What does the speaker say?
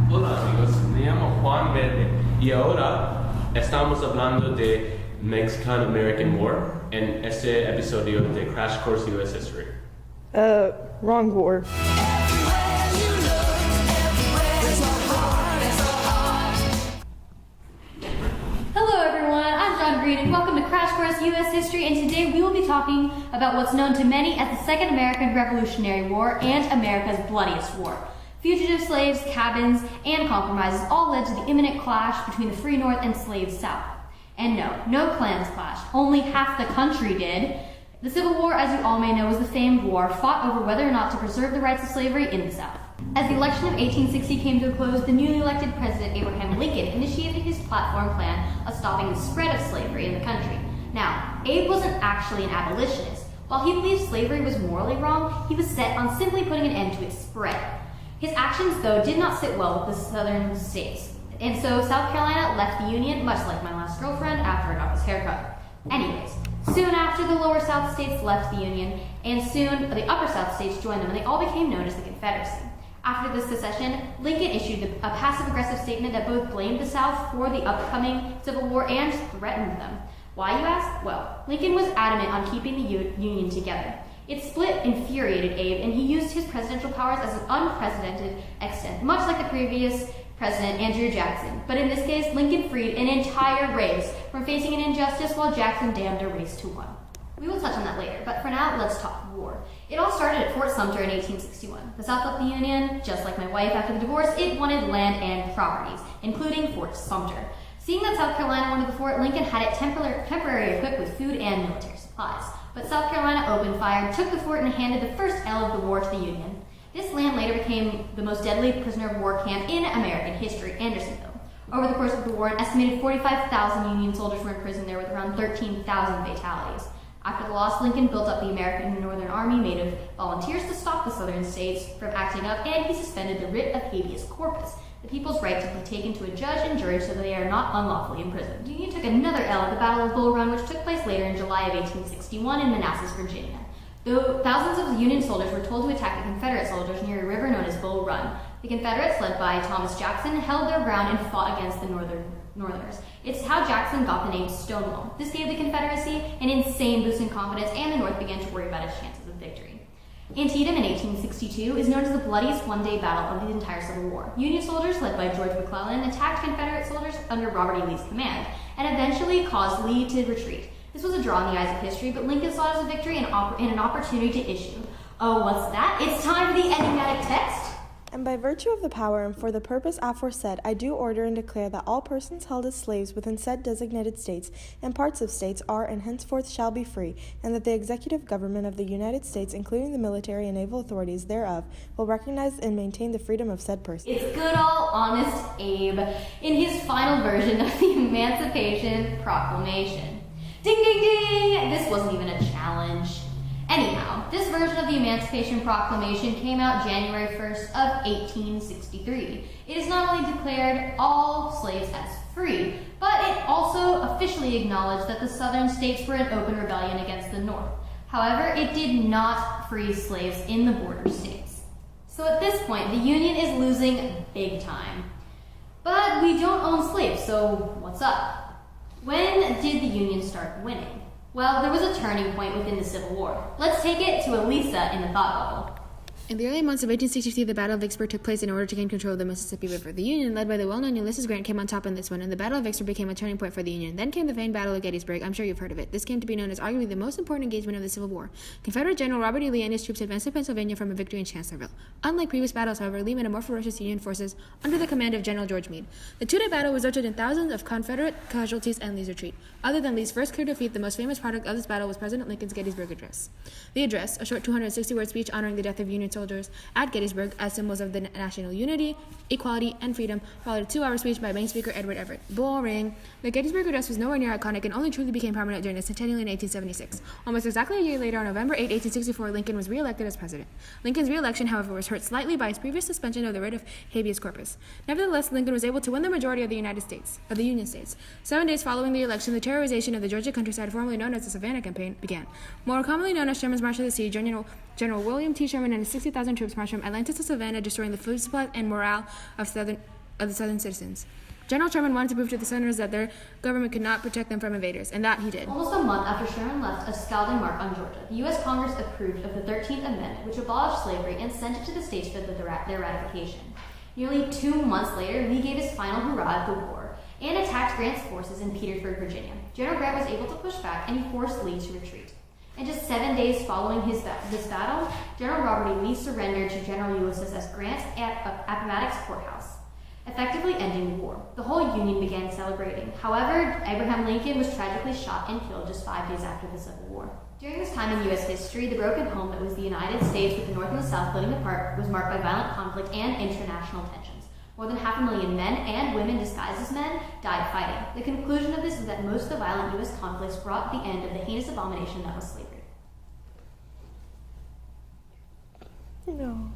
Hola amigos, me llamo Juan Verde y ahora estamos hablando de Mexican-American War en este episodio de Crash Course US History. Wrong war. Hello everyone, I'm John Green and welcome to Crash Course US History, and today we will be talking about what's known to many as the Second American Revolutionary War and America's bloodiest war. Fugitive slaves, cabins, and compromises all led to the imminent clash between the free North and slave South. And no clans clashed. Only half the country did. The Civil War, as you all may know, was the famed war fought over whether or not to preserve the rights of slavery in the South. As the election of 1860 came to a close, the newly elected President Abraham Lincoln initiated his platform plan of stopping the spread of slavery in the country. Now, Abe wasn't actually an abolitionist. While he believed slavery was morally wrong, he was set on simply putting an end to its spread. His actions, though, did not sit well with the southern states, and so South Carolina left the Union, much like my last girlfriend, after I got this haircut. Anyways, soon after the lower South states left the Union, and soon the upper South states joined them, and they all became known as the Confederacy. After this secession, Lincoln issued a passive-aggressive statement that both blamed the South for the upcoming Civil War and threatened them. Why, you ask? Well, Lincoln was adamant on keeping the Union together. Its split infuriated Abe, and he used his presidential powers as an unprecedented extent, much like the previous president, Andrew Jackson. But in this case, Lincoln freed an entire race from facing an injustice while Jackson damned a race to one. We will touch on that later, but for now, let's talk war. It all started at Fort Sumter in 1861. The South left the Union, just like my wife after the divorce. It wanted land and properties, including Fort Sumter. Seeing that South Carolina wanted the fort, Lincoln had it temporarily equipped with food and military supplies. But South Carolina opened fire, took the fort, and handed the first L of the war to the Union. This land later became the most deadly prisoner of war camp in American history, Andersonville. Over the course of the war, an estimated 45,000 Union soldiers were imprisoned there with around 13,000 fatalities. After the loss, Lincoln built up the American Northern Army made of volunteers to stop the southern states from acting up, and he suspended the writ of habeas corpus, the people's right to be taken to a judge and jury so that they are not unlawfully imprisoned. The Union took another L at the Battle of Bull Run, which took place later in July of 1861 in Manassas, Virginia. Though thousands of Union soldiers were told to attack the Confederate soldiers near a river known as Bull Run, the Confederates, led by Thomas Jackson, held their ground and fought against the Northerners. It's how Jackson got the name Stonewall. This gave the Confederacy an insane boost in confidence, and the North began to worry about its chances of victory. Antietam in 1862 is known as the bloodiest one-day battle of the entire Civil War. Union soldiers, led by George McClellan, attacked Confederate soldiers under Robert E. Lee's command, and eventually caused Lee to retreat. This was a draw in the eyes of history, but Lincoln saw it as a victory and an opportunity to issue. Oh, what's that? It's time for the enigmatic text! And by virtue of the power and for the purpose aforesaid, I do order and declare that all persons held as slaves within said designated states and parts of states are and henceforth shall be free, and that the executive government of the United States, including the military and naval authorities thereof, will recognize and maintain the freedom of said persons. It's good old honest Abe in his final version of the Emancipation Proclamation. Ding, ding, ding! This wasn't even a challenge. Anyhow, this version of the Emancipation Proclamation came out January 1st of 1863. It is not only declared all slaves as free, but it also officially acknowledged that the southern states were in open rebellion against the North. However, it did not free slaves in the border states. So at this point, the Union is losing big time. But we don't own slaves, so what's up? When did the Union start winning? Well, there was a turning point within the Civil War. Let's take it to Alyssa in the thought bubble. In the early months of 1863, the Battle of Vicksburg took place in order to gain control of the Mississippi River. The Union, led by the well-known Ulysses Grant, came on top in this one, and the Battle of Vicksburg became a turning point for the Union. Then came the famed Battle of Gettysburg. I'm sure you've heard of it. This came to be known as arguably the most important engagement of the Civil War. Confederate General Robert E. Lee and his troops advanced to Pennsylvania from a victory in Chancellorsville. Unlike previous battles, however, Lee met a more ferocious Union forces under the command of General George Meade. The two-day battle resulted in thousands of Confederate casualties and Lee's retreat. Other than Lee's first clear defeat, the most famous product of this battle was President Lincoln's Gettysburg Address. The address, a short 260-word speech honoring the death of Union soldiers at Gettysburg as symbols of the national unity, equality, and freedom, followed a 2-hour speech by main speaker Edward Everett. Boring. The Gettysburg Address was nowhere near iconic and only truly became prominent during the centennial in 1876. Almost exactly a year later, on November 8, 1864, Lincoln was re-elected as president. Lincoln's re-election, however, was hurt slightly by his previous suspension of the writ of habeas corpus. Nevertheless, Lincoln was able to win the majority of the Union States. 7 days following the election, the terrorization of the Georgia countryside, formerly known as the Savannah Campaign, began. More commonly known as Sherman's March to the Sea, General William T. Sherman and his 60,000 troops marched from Atlanta to Savannah, destroying the food supply and morale of of the Southern citizens. General Sherman wanted to prove to the Southerners that their government could not protect them from invaders, and that he did. Almost a month after Sherman left a scalding mark on Georgia, the U.S. Congress approved of the 13th Amendment, which abolished slavery and sent it to the states for their ratification. Nearly 2 months later, Lee gave his final hurrah of the war and attacked Grant's forces in Petersburg, Virginia. General Grant was able to push back, and he forced Lee to retreat. In just 7 days following this battle, General Robert E. Lee surrendered to General Ulysses S. Grant at Appomattox Courthouse, effectively ending the war. The whole Union began celebrating. However, Abraham Lincoln was tragically shot and killed just 5 days after the Civil War. During this time in U.S. history, the broken home that was the United States with the North and the South splitting apart was marked by violent conflict and international tensions. More than 500,000 men and women disguised as men died fighting. The conclusion of this is that most of the violent U.S. conflicts brought the end of the heinous abomination that was slavery. No.